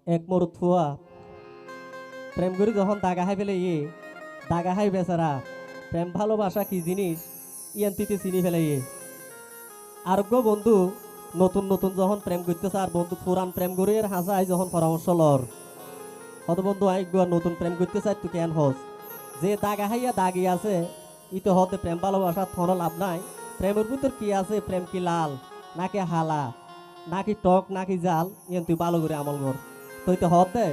এক মরুদ ফুয়া প্রেম করি যখন দাগা খাই ফেলে দাগা খাই বেচারা প্রেম ভালোবাসা কি জিনিস ইয়ান্তিতে চিনি ফেলে আরোগ্য বন্ধু নতুন নতুন যখন প্রেম করতেছে আর বন্ধু পুরান প্রেম করে হাসায় যখন পরামর্শ লর হত বন্ধু একবার নতুন প্রেম করতে চাই তুই কেন হস যে দাগা খাইয়া দাগি আছে ইতো হতে প্রেম ভালোবাসা থন লাভ নাই প্রেমের ভিতর কি আছে প্রেম কি লাল নাকি হালা নাকি টক নাকি জাল ইয়ান তুই ভালো করে আমল কর তুই তো হতে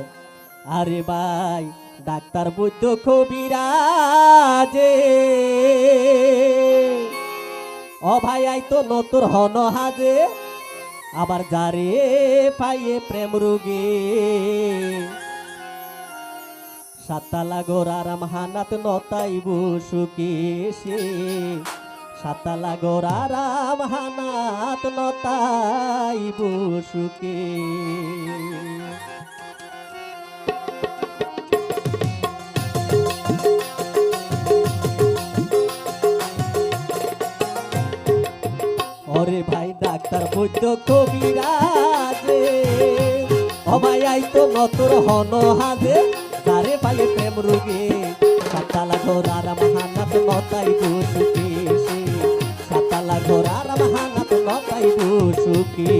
আরে ভাই ডাক্তার বৈদ্য কবিরাজে ও ভাই আই তো নতুন হন হাজে আবার যারে পাইয়ে প্রেম রোগে সাতালা গোরার মহানাত নতাইব সুকেশে সাতালা গোরার মহানাত নতাইব সুকে ওরে ভাই ডাক্তার বৈদ্য কবিরাজে ও ভাই আই তো নতুন হন হাজে যারে পাইয়ে প্রেম রোগে সাতালা ঘোরার মহানাত নতাইব সুকেশে সাতালা ঘোরার মহানাত নতাইব সুকে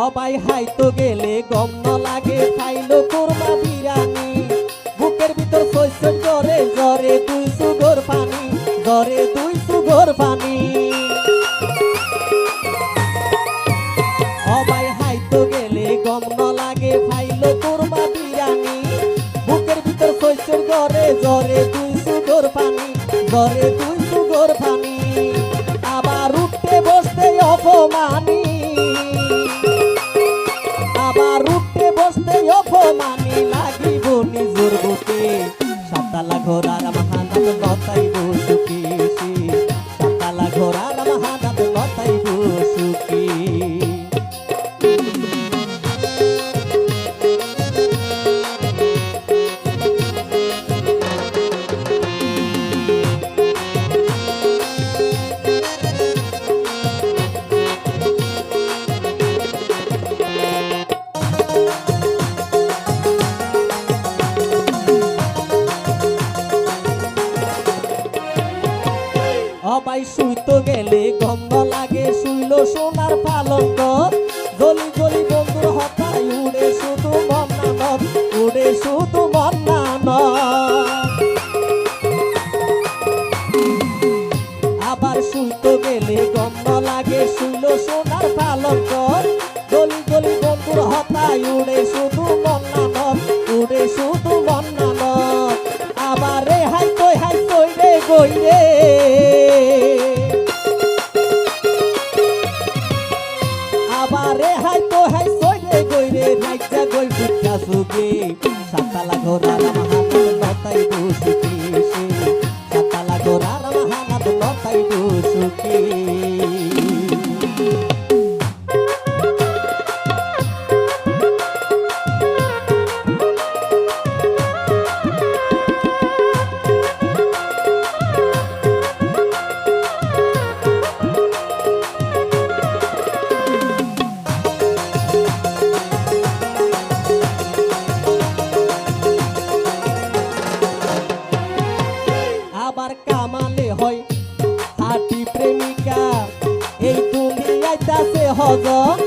অবাই হাইতো গেলে গম ন লাগে খাইলো কোরমা বিরানি বুকের ভিতর শৈশব জ্বরে জ্বরে দুই সুগর পানি জ্বরে দুই সুগর পানি অবাই হাইতো গেলে গম ন লাগে খাইলো কোরমা বিরানি বুকের ভিতর শৈশব জ্বরে জ্বরে দুই সুগর পানি জ্বরে দুই সুগর পানি আবার উঠতে বসতে অপমানি আবার উঠতে বসতে অপমানি লাগিব নিজের বুকে সাতালা ঘোরার মহানাত নতাইব সুখী সাতালা ঘোরার মহানাত নতাইব সুখী অবাই শুইতো গেলে গন্ধ লাগে শুইল সোনার পালঙ্ক গলি গলি বন্ধুর হতায় উড়ে শুধু মন্নানত উড়ে শুধু মন্নানত আবার শুইতো গেলে গন্ধ লাগে শুইল সোনার পালঙ্ক গলি গলি বন্ধুর হতায় উড়ে শুধু মন্নানত উড়ে শুধু মন্নানত আবার রে হাই কই রে গই রে আবারে হাই সইরে গইরে রাইজা গই বুঝা সুগে সাতালা ঘোরার মহানাত নতাইব সুখী সাতালা ঘোরার মহানাত নতাইব সুখী আবার কামালে হয় হাটি প্রেমিকা এই দুনিয়াইতাছে হজন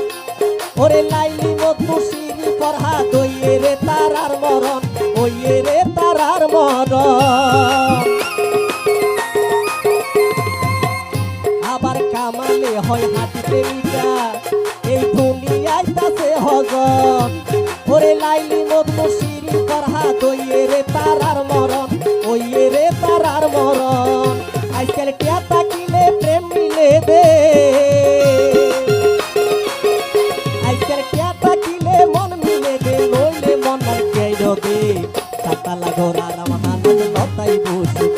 ওরে লাইলি মধু সিরি পরহা দইয়ে রে তারার মরণ ওইয়ে রে তারার মরণ আবার কামালে হয় হাটি প্রেমিকা এই দুনিয়াইতাছে হজন ওরে লাইলি মধু সিরি পরহা দইয়ে রে তারার মরণ ওইয়ে রে তারার মরণ আজকাল টিয়া তাকিলে প্রেম মিলে দে আজকাল টিয়া তাকিলে মন মিলে দে নইলে মন নাই দে সাতালা ঘোরার মহানাত পাইব সুখ